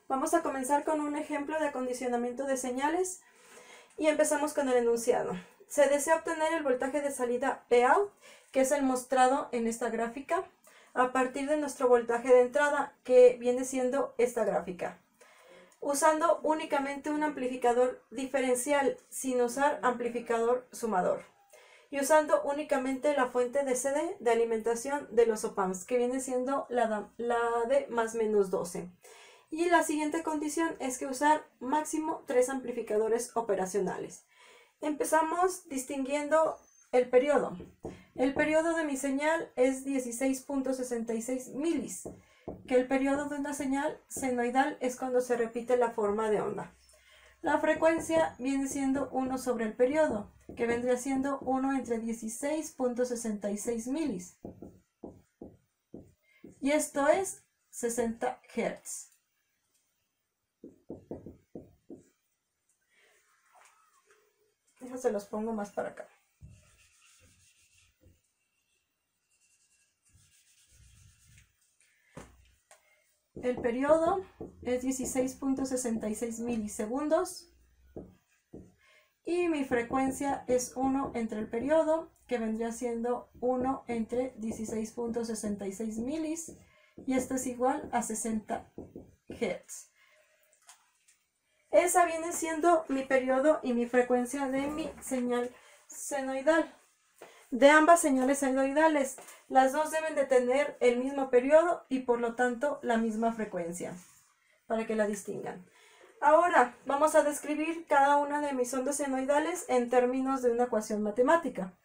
Vamos a comenzar con un ejemplo de acondicionamiento de señales y empezamos con el enunciado. Se desea obtener el voltaje de salida Pout, que es el mostrado en esta gráfica, a partir de nuestro voltaje de entrada, que viene siendo esta gráfica, usando únicamente un amplificador diferencial, sin usar amplificador sumador, y usando únicamente la fuente de CD de alimentación de los op-amps, que viene siendo la de más menos 12. Y la siguiente condición es que usar máximo 3 amplificadores operacionales. Empezamos distinguiendo el periodo. El periodo de mi señal es 16.66 milis, que el periodo de una señal senoidal es cuando se repite la forma de onda. La frecuencia viene siendo 1 sobre el periodo, que vendría siendo 1 entre 16.66 milis. Y esto es 60 Hz. Se los pongo más para acá. El periodo es 16.66 milisegundos y mi frecuencia es 1 entre el periodo, que vendría siendo 1 entre 16.66 milis, y esto es igual a 60 Hz. Esa viene siendo mi periodo y mi frecuencia de mi señal senoidal. De ambas señales senoidales, las dos deben de tener el mismo periodo y por lo tanto la misma frecuencia, para que la distingan. Ahora vamos a describir cada una de mis ondas senoidales en términos de una ecuación matemática.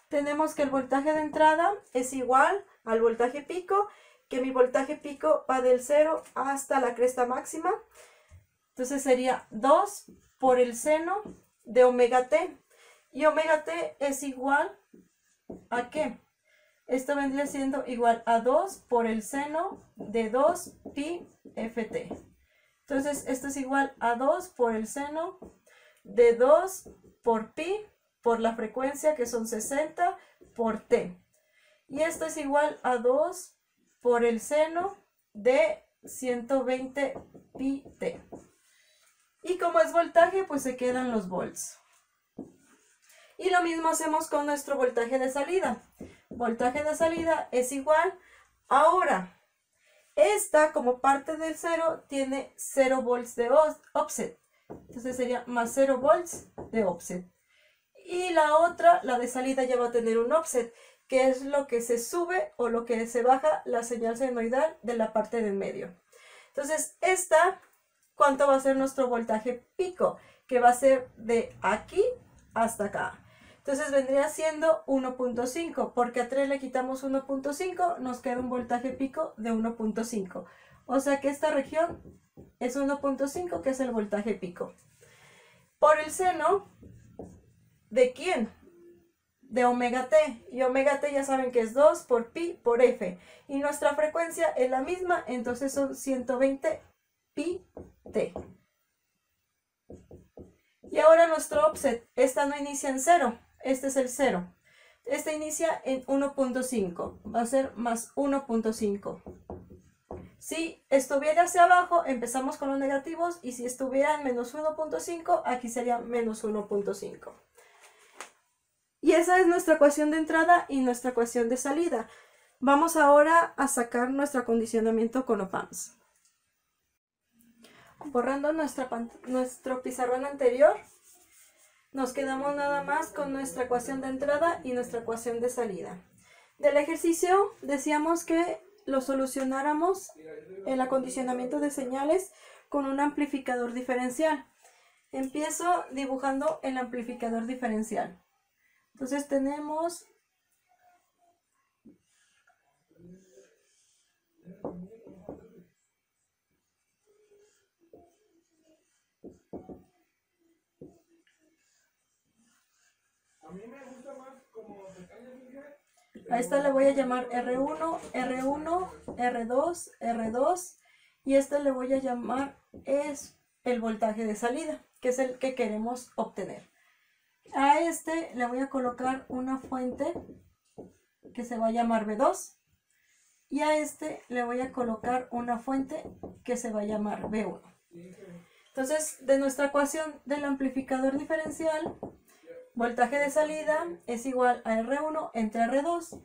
Tenemos que el voltaje de entrada es igual al voltaje pico, que mi voltaje pico va del 0 hasta la cresta máxima. Entonces sería 2 por el seno de omega t. Y omega t es igual ¿a qué? Esto vendría siendo igual a 2 por el seno de 2 pi ft. Entonces esto es igual a 2 por el seno de 2 por pi por la frecuencia, que son 60, por t. Y esto es igual a 2 por el seno de 120 pi t. Y como es voltaje, pues se quedan los volts. Y lo mismo hacemos con nuestro voltaje de salida. Voltaje de salida es igual. Ahora, esta como parte del 0 tiene 0 volts de offset. Entonces sería más 0 volts de offset. Y la otra, la de salida, ya va a tener un offset, que es lo que se sube o lo que se baja la señal senoidal de la parte del medio. Entonces, esta, ¿cuánto va a ser nuestro voltaje pico? Que va a ser de aquí hasta acá. Entonces vendría siendo 1.5, porque a 3 le quitamos 1.5, nos queda un voltaje pico de 1.5. O sea que esta región es 1.5, que es el voltaje pico. Por el seno, ¿de quién? De omega t. Y omega t ya saben que es 2 por pi por f. Y nuestra frecuencia es la misma, entonces son 120 pi t. Y ahora nuestro offset, esta no inicia en 0. Este es el 0. Este inicia en 1.5. Va a ser más 1.5. Si estuviera hacia abajo, empezamos con los negativos. Y si estuviera en menos 1.5, aquí sería menos 1.5. Y esa es nuestra ecuación de entrada y nuestra ecuación de salida. Vamos ahora a sacar nuestro acondicionamiento con op-amps. Borrando nuestro pizarrón anterior, nos quedamos nada más con nuestra ecuación de entrada y nuestra ecuación de salida. Del ejercicio decíamos que lo solucionáramos el acondicionamiento de señales con un amplificador diferencial. Empiezo dibujando el amplificador diferencial. Entonces tenemos a esta le voy a llamar R1, R1, R2, R2, y esta le voy a llamar es el voltaje de salida, que es el que queremos obtener. A este le voy a colocar una fuente que se va a llamar B2, y a este le voy a colocar una fuente que se va a llamar B1. Entonces, de nuestra ecuación del amplificador diferencial, voltaje de salida es igual a R1 entre R2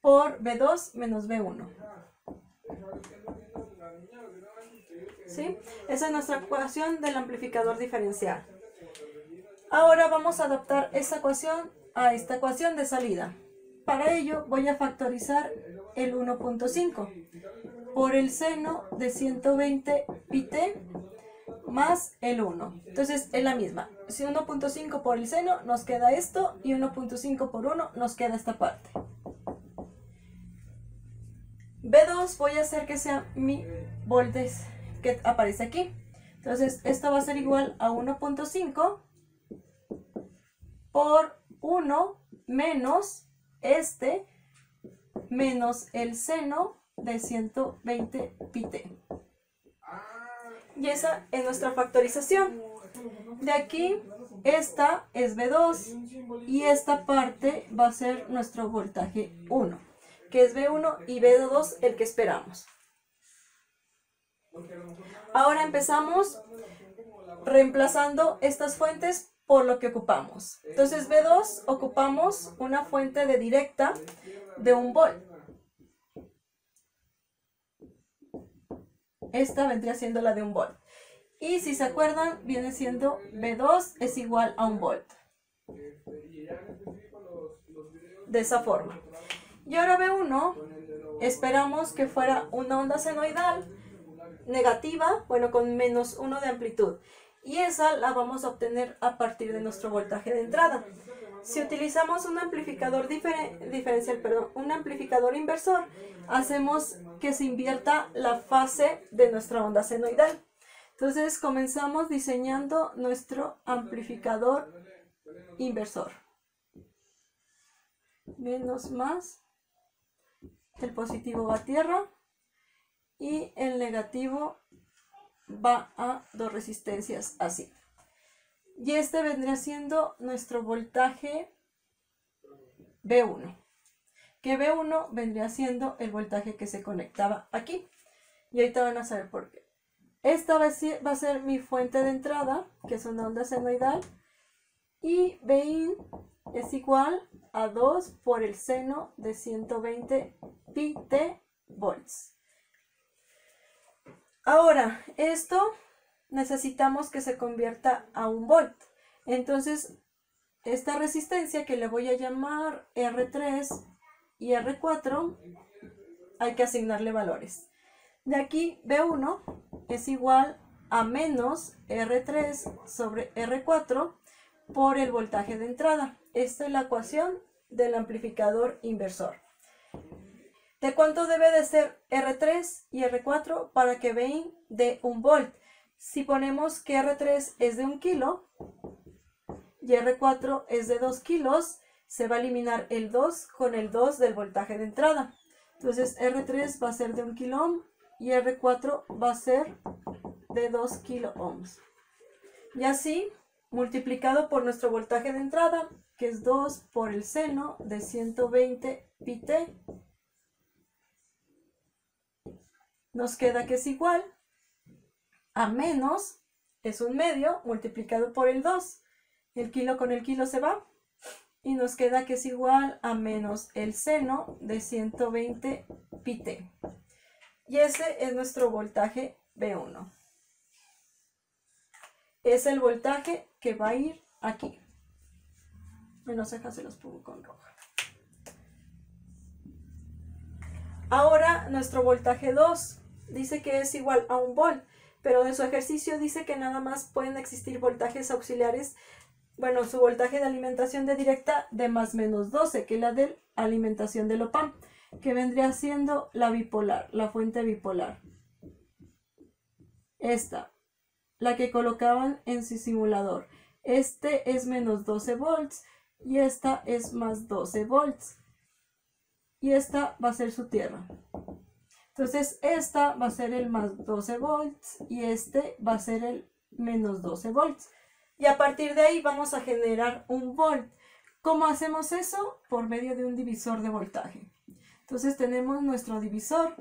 por B2 menos B1. ¿Sí? Esa es nuestra ecuación del amplificador diferencial. Ahora vamos a adaptar esta ecuación a esta ecuación de salida. Para ello voy a factorizar el 1.5 por el seno de 120 pi-t más el 1. Entonces es la misma. Si 1.5 por el seno nos queda esto y 1.5 por 1 nos queda esta parte. B2 voy a hacer que sea mi voltaje que aparece aquí. Entonces esto va a ser igual a 1.5 por 1 menos este menos el seno de 120 pi-t. Y esa es nuestra factorización. De aquí, esta es B2 y esta parte va a ser nuestro voltaje 1, que es B1 y B2 el que esperamos. Ahora empezamos reemplazando estas fuentes por lo que ocupamos. Entonces B2 ocupamos una fuente de directa de 1 volt. Esta vendría siendo la de 1 volt. Y si se acuerdan, viene siendo B2 es igual a 1 volt. De esa forma. Y ahora B1, esperamos que fuera una onda senoidal negativa, bueno, con menos 1 de amplitud. Y esa la vamos a obtener a partir de nuestro voltaje de entrada. Si utilizamos un amplificador un amplificador inversor, hacemos que se invierta la fase de nuestra onda senoidal. Entonces comenzamos diseñando nuestro amplificador inversor. Menos más, el positivo va a tierra y el negativo va a 2 resistencias así. Y este vendría siendo nuestro voltaje B1. Que B1 vendría siendo el voltaje que se conectaba aquí. Y ahorita van a saber por qué. Esta va a ser mi fuente de entrada, que es una onda senoidal. Y Bin es igual a 2 por el seno de 120 pi-t volts. Ahora, esto necesitamos que se convierta a 1 volt. Entonces, esta resistencia que le voy a llamar R3 y R4, hay que asignarle valores. De aquí, B1 es igual a menos R3 sobre R4 por el voltaje de entrada. Esta es la ecuación del amplificador inversor. ¿De cuánto debe de ser R3 y R4 para que vean de 1 volt? Si ponemos que R3 es de 1 kilo y R4 es de 2 kilos, se va a eliminar el 2 con el 2 del voltaje de entrada. Entonces R3 va a ser de 1 kilo ohm y R4 va a ser de 2 kilo ohms. Y así, multiplicado por nuestro voltaje de entrada, que es 2 por el seno de 120 pi-t, nos queda que es igual a menos, es 1 medio, multiplicado por el 2. El kilo con el kilo se va. Y nos queda que es igual a menos el seno de 120 pi-t. Y ese es nuestro voltaje B1. Es el voltaje que va a ir aquí. Menos cejas se los pongo con roja. Ahora nuestro voltaje 2 dice que es igual a 1 volt, pero de su ejercicio dice que nada más pueden existir voltajes auxiliares, bueno, su voltaje de alimentación de directa de más menos 12, que es la de alimentación del op-amp, que vendría siendo la bipolar, la fuente bipolar. Esta, la que colocaban en su simulador. Este es menos 12 volts y esta es más 12 volts. Y esta va a ser su tierra. Entonces esta va a ser el más 12 volts y este va a ser el menos 12 volts. Y a partir de ahí vamos a generar 1 volt. ¿Cómo hacemos eso? Por medio de un divisor de voltaje. Entonces tenemos nuestro divisor.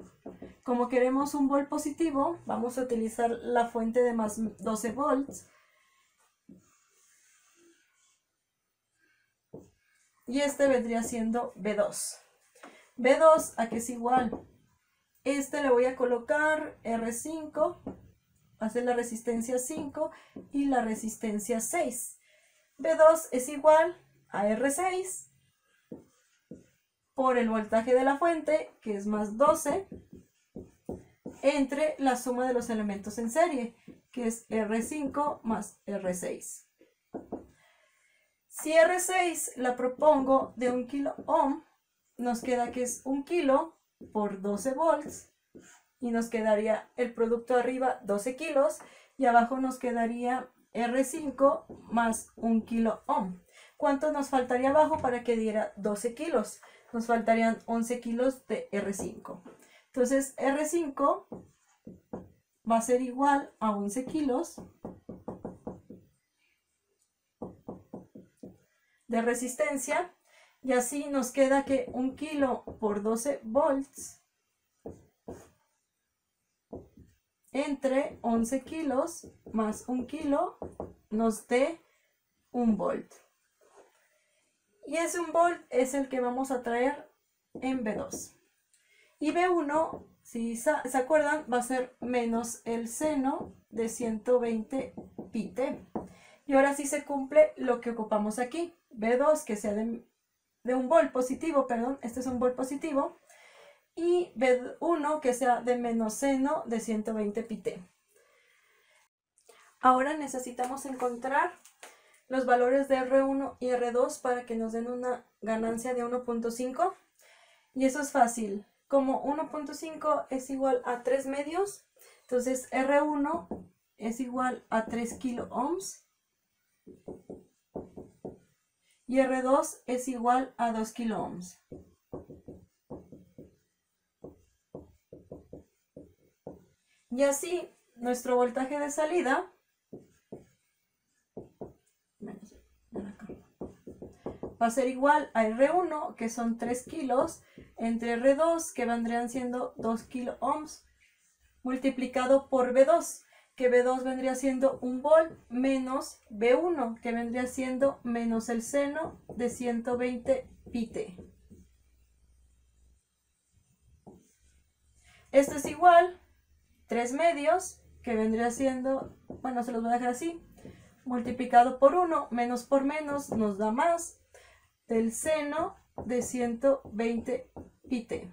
Como queremos un volt positivo, vamos a utilizar la fuente de más 12 volts. Y este vendría siendo B2. B2, ¿a qué es igual? Este le voy a colocar R5, hacer la resistencia 5 y la resistencia 6. B2 es igual a R6 por el voltaje de la fuente, que es más 12, entre la suma de los elementos en serie, que es R5 más R6. Si R6 la propongo de 1 kilo ohm, nos queda que es 1 kilo por 12 volts, y nos quedaría el producto arriba 12 kilos, y abajo nos quedaría R5 más 1 kilo ohm. ¿Cuánto nos faltaría abajo para que diera 12 kilos? Nos faltarían 11 kilos de R5. Entonces R5 va a ser igual a 11 kilos de resistencia, y así nos queda que 1 kilo por 12 volts entre 11 kilos más 1 kilo nos dé 1 volt. Y ese 1 volt es el que vamos a traer en B2. Y B1, si se acuerdan, va a ser menos el seno de 120 pi t. Y ahora sí se cumple lo que ocupamos aquí. B2 que sea de 1 volt positivo, perdón, este es un volt positivo. Y B1 que sea de menos seno de 120 pi t. Ahora necesitamos encontrar los valores de R1 y R2 para que nos den una ganancia de 1.5. Y eso es fácil. Como 1.5 es igual a 3 medios, entonces R1 es igual a 3 kilo ohms y R2 es igual a 2 kilo ohms. Y así nuestro voltaje de salida va a ser igual a R1, que son 3 kilos, entre R2, que vendrían siendo 2 kilo ohms, multiplicado por B2, que B2 vendría siendo 1 volt, menos B1, que vendría siendo menos el seno de 120 pi t. Esto es igual 3 medios, que vendría siendo, bueno, se los voy a dejar así, multiplicado por 1, menos por menos, nos da más del seno de 120 pi t.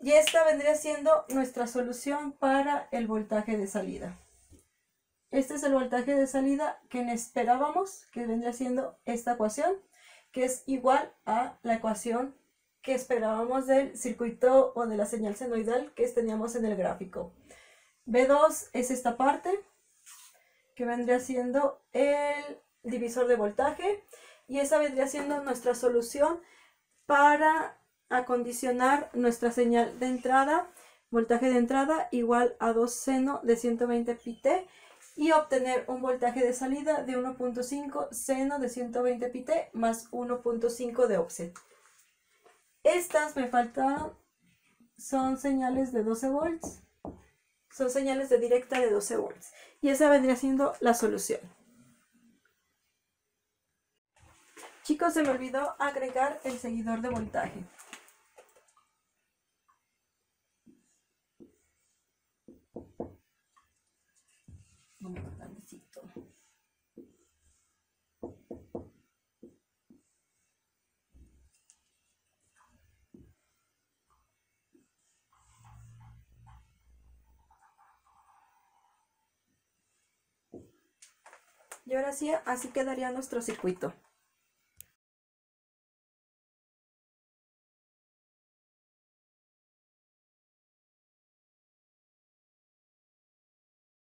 Y esta vendría siendo nuestra solución para el voltaje de salida. Este es el voltaje de salida que esperábamos, que vendría siendo esta ecuación, que es igual a la ecuación que esperábamos del circuito o de la señal senoidal que teníamos en el gráfico. B2 es esta parte, que vendría siendo el divisor de voltaje, y esa vendría siendo nuestra solución para acondicionar nuestra señal de entrada, voltaje de entrada igual a 2 seno de 120 pi t, y obtener un voltaje de salida de 1.5 seno de 120 pi t más 1.5 de offset. Estas me faltaron, son señales de 12 volts, son señales de directa de 12 volts, y esa vendría siendo la solución. Chicos, se me olvidó agregar el seguidor de voltaje. Y ahora sí, así quedaría nuestro circuito.